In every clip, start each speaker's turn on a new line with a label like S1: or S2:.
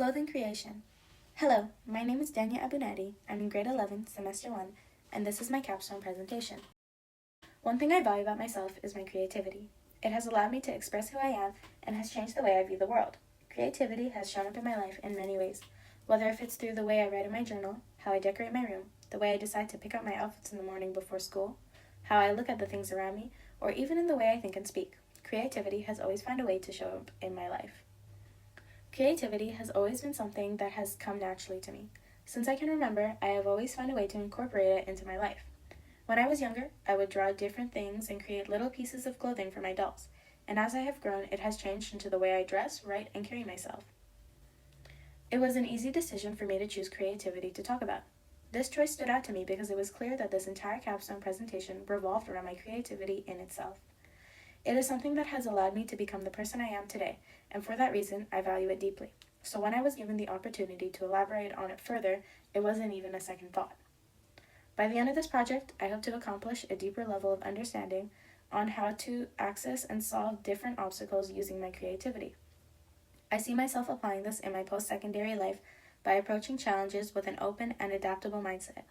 S1: Clothing creation. Hello, my name is Dania Abunadi. I'm in grade 11, semester 1, and this is my capstone presentation. One thing I value about myself is my creativity. It has allowed me to express who I am and has changed the way I view the world. Creativity has shown up in my life in many ways, whether if it's through the way I write in my journal, how I decorate my room, the way I decide to pick out my outfits in the morning before school, how I look at the things around me, or even in the way I think and speak. Creativity has always found a way to show up in my life. Creativity has always been something that has come naturally to me. Since I can remember, I have always found a way to incorporate it into my life. When I was younger, I would draw different things and create little pieces of clothing for my dolls, and as I have grown, it has changed into the way I dress, write, and carry myself. It was an easy decision for me to choose creativity to talk about. This choice stood out to me because it was clear that this entire capstone presentation revolved around my creativity in itself. It is something that has allowed me to become the person I am today, and for that reason, I value it deeply. So when I was given the opportunity to elaborate on it further, it wasn't even a second thought. By the end of this project, I hope to accomplish a deeper level of understanding on how to access and solve different obstacles using my creativity. I see myself applying this in my post-secondary life by approaching challenges with an open and adaptable mindset.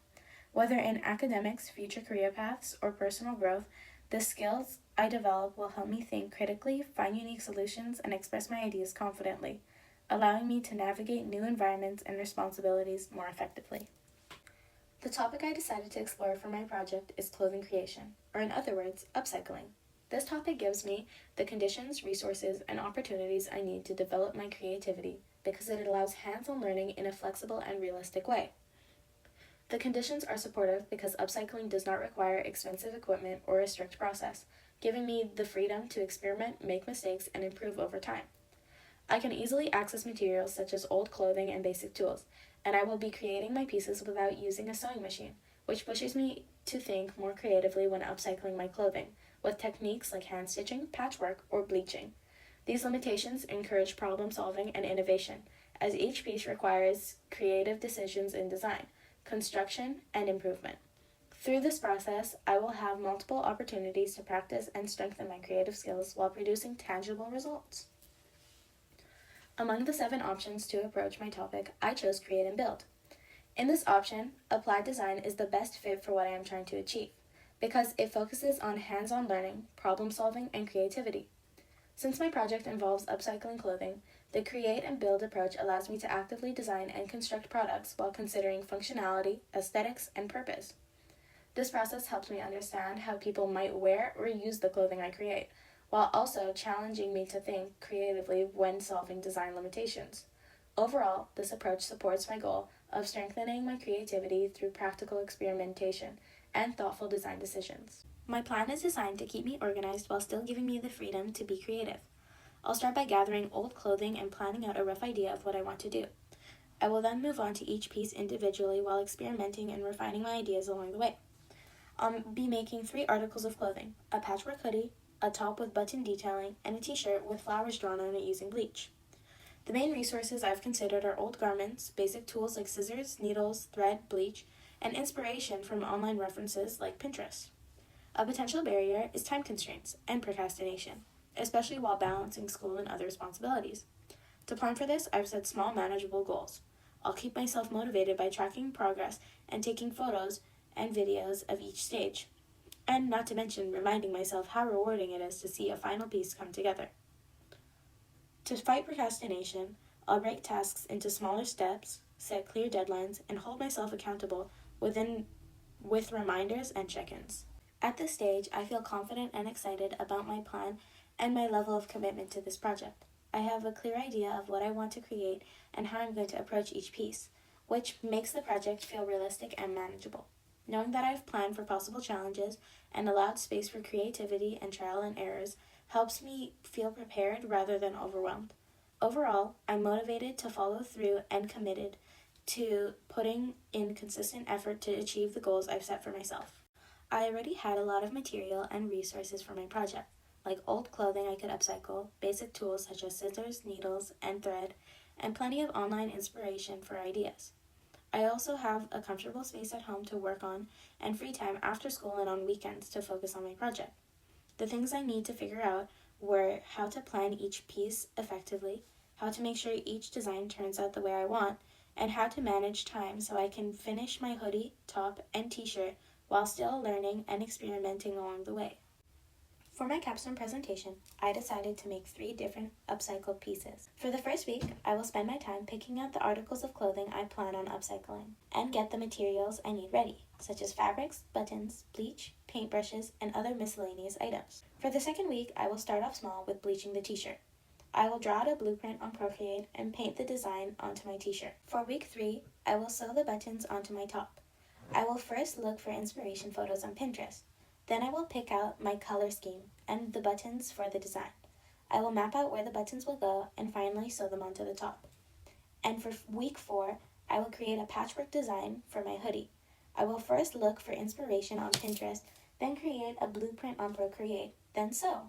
S1: Whether in academics, future career paths, or personal growth, the skills I develop will help me think critically, find unique solutions, and express my ideas confidently, allowing me to navigate new environments and responsibilities more effectively. The topic I decided to explore for my project is clothing creation, or in other words, upcycling. This topic gives me the conditions, resources, and opportunities I need to develop my creativity because it allows hands-on learning in a flexible and realistic way. The conditions are supportive because upcycling does not require expensive equipment or a strict process, giving me the freedom to experiment, make mistakes, and improve over time. I can easily access materials such as old clothing and basic tools, and I will be creating my pieces without using a sewing machine, which pushes me to think more creatively when upcycling my clothing, with techniques like hand stitching, patchwork, or bleaching. These limitations encourage problem solving and innovation, as each piece requires creative decisions in design, construction, and improvement. Through this process, I will have multiple opportunities to practice and strengthen my creative skills while producing tangible results. Among the 7 options to approach my topic, I chose Create and Build. In this option, Applied Design is the best fit for what I am trying to achieve, because it focuses on hands-on learning, problem solving, and creativity. Since my project involves upcycling clothing, the Create and Build approach allows me to actively design and construct products while considering functionality, aesthetics, and purpose. This process helps me understand how people might wear or use the clothing I create, while also challenging me to think creatively when solving design limitations. Overall, this approach supports my goal of strengthening my creativity through practical experimentation and thoughtful design decisions. My plan is designed to keep me organized while still giving me the freedom to be creative. I'll start by gathering old clothing and planning out a rough idea of what I want to do. I will then move on to each piece individually while experimenting and refining my ideas along the way. I'll be making 3 articles of clothing: a patchwork hoodie, a top with button detailing, and a t-shirt with flowers drawn on it using bleach. The main resources I've considered are old garments, basic tools like scissors, needles, thread, bleach, and inspiration from online references like Pinterest. A potential barrier is time constraints and procrastination, especially while balancing school and other responsibilities. To plan for this, I've set small, manageable goals. I'll keep myself motivated by tracking progress and taking photos and videos of each stage, and not to mention reminding myself how rewarding it is to see a final piece come together. To fight procrastination, I'll break tasks into smaller steps, set clear deadlines, and hold myself accountable with reminders and check-ins. At this stage, I feel confident and excited about my plan and my level of commitment to this project. I have a clear idea of what I want to create and how I'm going to approach each piece, which makes the project feel realistic and manageable. Knowing that I've planned for possible challenges and allowed space for creativity and trial and errors helps me feel prepared rather than overwhelmed. Overall, I'm motivated to follow through and committed to putting in consistent effort to achieve the goals I've set for myself. I already had a lot of material and resources for my project, like old clothing I could upcycle, basic tools such as scissors, needles, and thread, and plenty of online inspiration for ideas. I also have a comfortable space at home to work on and free time after school and on weekends to focus on my project. The things I need to figure out were how to plan each piece effectively, how to make sure each design turns out the way I want, and how to manage time so I can finish my hoodie, top, and t-shirt while still learning and experimenting along the way. For my capstone presentation, I decided to make 3 different upcycled pieces. For the first week, I will spend my time picking out the articles of clothing I plan on upcycling and get the materials I need ready, such as fabrics, buttons, bleach, paintbrushes, and other miscellaneous items. For the second week, I will start off small with bleaching the t-shirt. I will draw out a blueprint on Procreate and paint the design onto my t-shirt. For week 3, I will sew the buttons onto my top. I will first look for inspiration photos on Pinterest. Then I will pick out my color scheme and the buttons for the design. I will map out where the buttons will go and finally sew them onto the top. And for week 4, I will create a patchwork design for my hoodie. I will first look for inspiration on Pinterest, then create a blueprint on Procreate, then sew.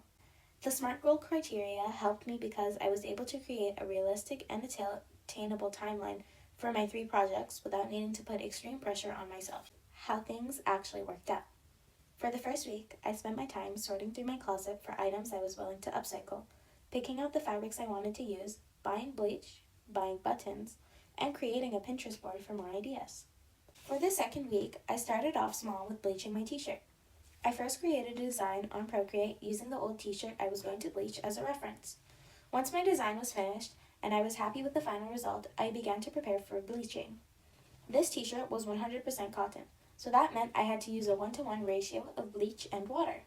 S1: The SMART goal criteria helped me because I was able to create a realistic and attainable timeline for my 3 projects without needing to put extreme pressure on myself. How things actually worked out. For the first week, I spent my time sorting through my closet for items I was willing to upcycle, picking out the fabrics I wanted to use, buying bleach, buying buttons, and creating a Pinterest board for more ideas. For the second week, I started off small with bleaching my t-shirt. I first created a design on Procreate using the old t-shirt I was going to bleach as a reference. Once my design was finished and I was happy with the final result, I began to prepare for bleaching. This t-shirt was 100% cotton, so that meant I had to use a 1-to-1 ratio of bleach and water.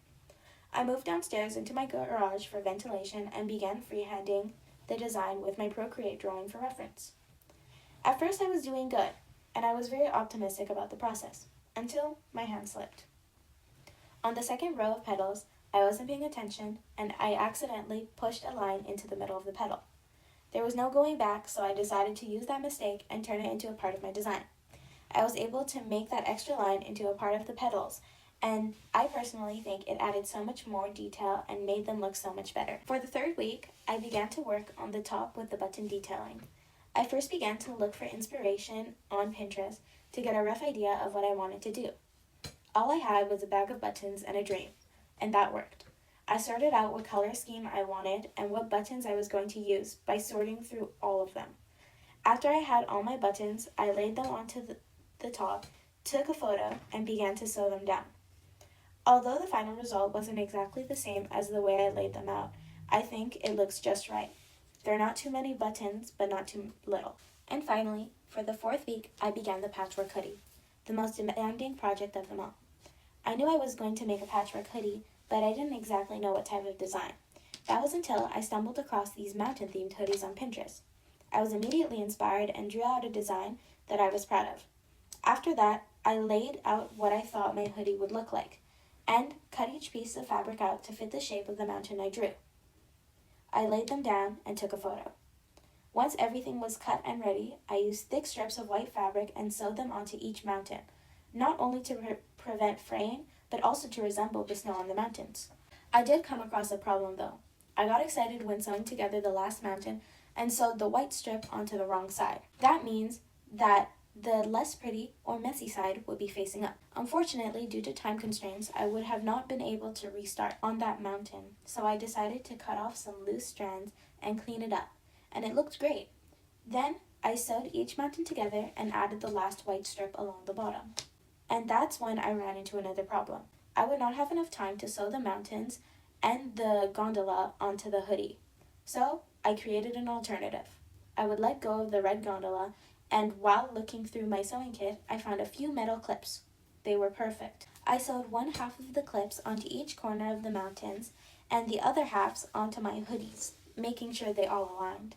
S1: I moved downstairs into my garage for ventilation and began freehanding the design with my Procreate drawing for reference. At first I was doing good, and I was very optimistic about the process, until my hand slipped. On the second row of petals, I wasn't paying attention, and I accidentally pushed a line into the middle of the petal. There was no going back, so I decided to use that mistake and turn it into a part of my design. I was able to make that extra line into a part of the petals, and I personally think it added so much more detail and made them look so much better. For the third week, I began to work on the top with the button detailing. I first began to look for inspiration on Pinterest to get a rough idea of what I wanted to do. All I had was a bag of buttons and a dream, and that worked. I sorted out what color scheme I wanted and what buttons I was going to use by sorting through all of them. After I had all my buttons, I laid them onto the top, took a photo, and began to sew them down. Although the final result wasn't exactly the same as the way I laid them out, I think it looks just right. There are not too many buttons, but not too little. And finally, for the fourth week, I began the patchwork hoodie, the most demanding project of them all. I knew I was going to make a patchwork hoodie, but I didn't exactly know what type of design. That was until I stumbled across these mountain-themed hoodies on Pinterest. I was immediately inspired and drew out a design that I was proud of. After that, I laid out what I thought my hoodie would look like, and cut each piece of fabric out to fit the shape of the mountain I drew. I laid them down and took a photo. Once everything was cut and ready, I used thick strips of white fabric and sewed them onto each mountain, not only to prevent fraying, but also to resemble the snow on the mountains. I did come across a problem though. I got excited when sewing together the last mountain and sewed the white strip onto the wrong side. That means that the less pretty or messy side would be facing up. Unfortunately, due to time constraints, I would have not been able to restart on that mountain, so I decided to cut off some loose strands and clean it up, and it looked great. Then I sewed each mountain together and added the last white strip along the bottom. And that's when I ran into another problem. I would not have enough time to sew the mountains and the gondola onto the hoodie, so I created an alternative. I would let go of the red gondola, and while looking through my sewing kit, I found a few metal clips. They were perfect. I sewed one half of the clips onto each corner of the mountains and the other halves onto my hoodies, making sure they all aligned.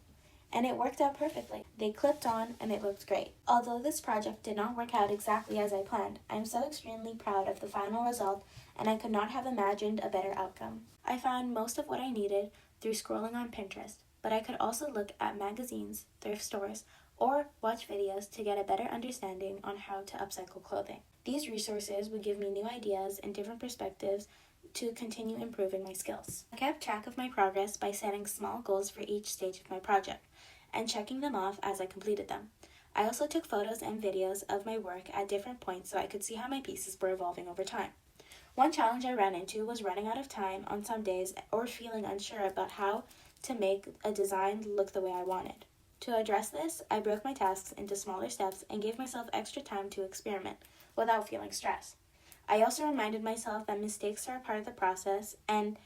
S1: And it worked out perfectly. They clipped on and it looked great. Although this project did not work out exactly as I planned, I am so extremely proud of the final result, and I could not have imagined a better outcome. I found most of what I needed through scrolling on Pinterest, but I could also look at magazines, thrift stores, or watch videos to get a better understanding on how to upcycle clothing. These resources would give me new ideas and different perspectives to continue improving my skills. I kept track of my progress by setting small goals for each stage of my project and checking them off as I completed them. I also took photos and videos of my work at different points so I could see how my pieces were evolving over time. One challenge I ran into was running out of time on some days or feeling unsure about how to make a design look the way I wanted. To address this, I broke my tasks into smaller steps and gave myself extra time to experiment without feeling stressed. I also reminded myself that mistakes are a part of the process and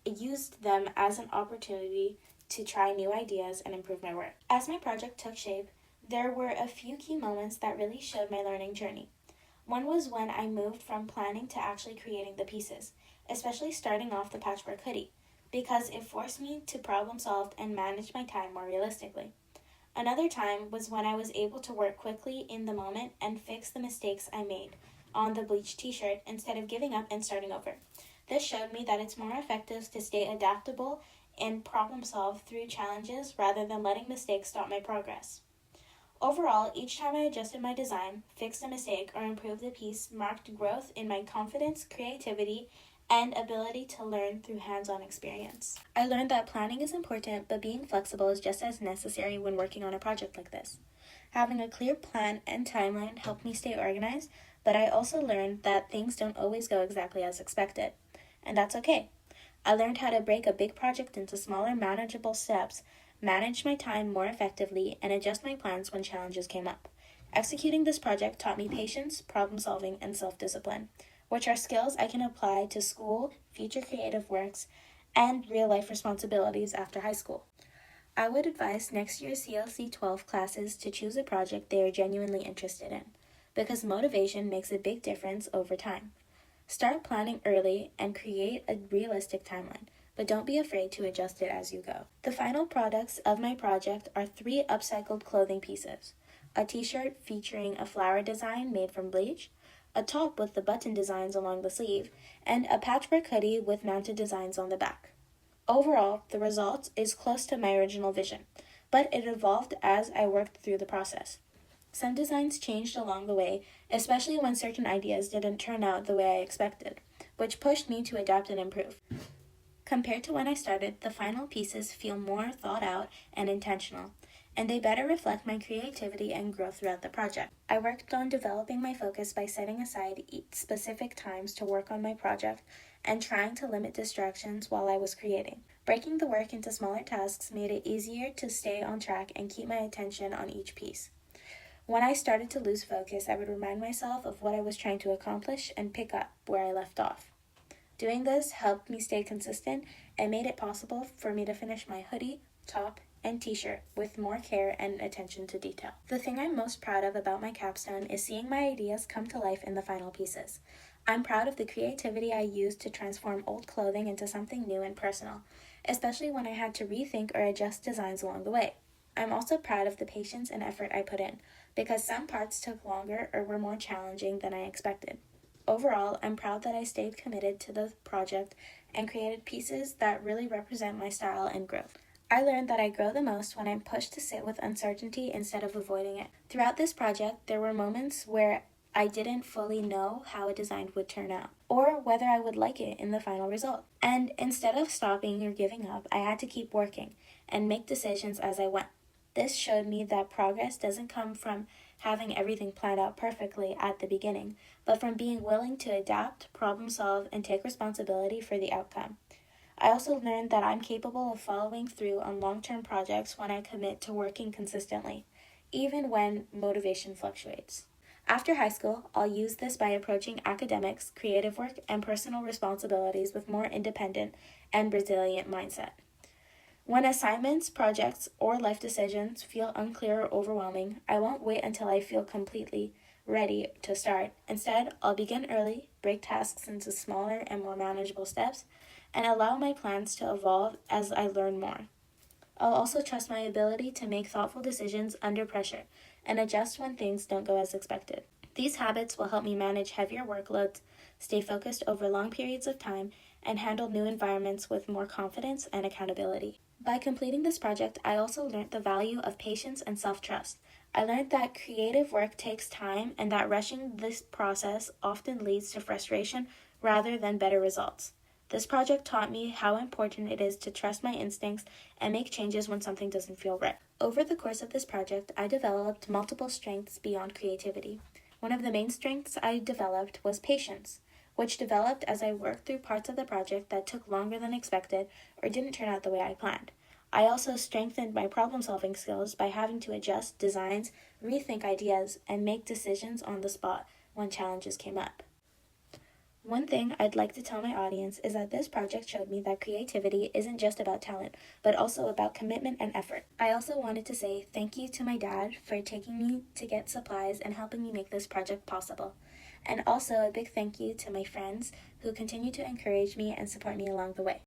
S1: used them as an opportunity to try new ideas and improve my work. As my project took shape, there were a few key moments that really showed my learning journey. One was when I moved from planning to actually creating the pieces, especially starting off the patchwork hoodie, because it forced me to problem solve and manage my time more realistically. Another time was when I was able to work quickly in the moment and fix the mistakes I made on the bleached t-shirt instead of giving up and starting over. This showed me that it's more effective to stay adaptable and problem solve through challenges rather than letting mistakes stop my progress. Overall, each time I adjusted my design, fixed a mistake, or improved the piece marked growth in my confidence, creativity, and ability to learn through hands-on experience. I learned that planning is important, but being flexible is just as necessary when working on a project like this. Having a clear plan and timeline helped me stay organized, but I also learned that things don't always go exactly as expected, and that's okay. I learned how to break a big project into smaller, manageable steps, manage my time more effectively, and adjust my plans when challenges came up. Executing this project taught me patience, problem solving, and self-discipline, which are skills I can apply to school, future creative works, and real-life responsibilities after high school. I would advise next year's CLC 12 classes to choose a project they are genuinely interested in, because motivation makes a big difference over time. Start planning early and create a realistic timeline, but don't be afraid to adjust it as you go. The final products of my project are 3 upcycled clothing pieces: a t-shirt featuring a flower design made from bleach, a top with the button designs along the sleeve, and a patchwork hoodie with mounted designs on the back. Overall, the result is close to my original vision, but it evolved as I worked through the process. Some designs changed along the way, especially when certain ideas didn't turn out the way I expected, which pushed me to adapt and improve. Compared to when I started, the final pieces feel more thought out and intentional, and they better reflect my creativity and growth throughout the project. I worked on developing my focus by setting aside specific times to work on my project and trying to limit distractions while I was creating. Breaking the work into smaller tasks made it easier to stay on track and keep my attention on each piece. When I started to lose focus, I would remind myself of what I was trying to accomplish and pick up where I left off. Doing this helped me stay consistent and made it possible for me to finish my hoodie, top, and t-shirt with more care and attention to detail. The thing I'm most proud of about my capstone is seeing my ideas come to life in the final pieces. I'm proud of the creativity I used to transform old clothing into something new and personal, especially when I had to rethink or adjust designs along the way. I'm also proud of the patience and effort I put in, because some parts took longer or were more challenging than I expected. Overall, I'm proud that I stayed committed to the project and created pieces that really represent my style and growth. I learned that I grow the most when I'm pushed to sit with uncertainty instead of avoiding it. Throughout this project, there were moments where I didn't fully know how a design would turn out, or whether I would like it in the final result. And instead of stopping or giving up, I had to keep working and make decisions as I went. This showed me that progress doesn't come from having everything planned out perfectly at the beginning, but from being willing to adapt, problem solve, and take responsibility for the outcome. I also learned that I'm capable of following through on long-term projects when I commit to working consistently, even when motivation fluctuates. After high school, I'll use this by approaching academics, creative work, and personal responsibilities with more independent and resilient mindset. When assignments, projects, or life decisions feel unclear or overwhelming, I won't wait until I feel completely ready to start. Instead, I'll begin early, break tasks into smaller and more manageable steps, and allow my plans to evolve as I learn more. I'll also trust my ability to make thoughtful decisions under pressure and adjust when things don't go as expected. These habits will help me manage heavier workloads, stay focused over long periods of time, and handle new environments with more confidence and accountability. By completing this project, I also learned the value of patience and self-trust. I learned that creative work takes time and that rushing this process often leads to frustration rather than better results. This project taught me how important it is to trust my instincts and make changes when something doesn't feel right. Over the course of this project, I developed multiple strengths beyond creativity. One of the main strengths I developed was patience, which developed as I worked through parts of the project that took longer than expected or didn't turn out the way I planned. I also strengthened my problem-solving skills by having to adjust designs, rethink ideas, and make decisions on the spot when challenges came up. One thing I'd like to tell my audience is that this project showed me that creativity isn't just about talent, but also about commitment and effort. I also wanted to say thank you to my dad for taking me to get supplies and helping me make this project possible. And also a big thank you to my friends who continue to encourage me and support me along the way.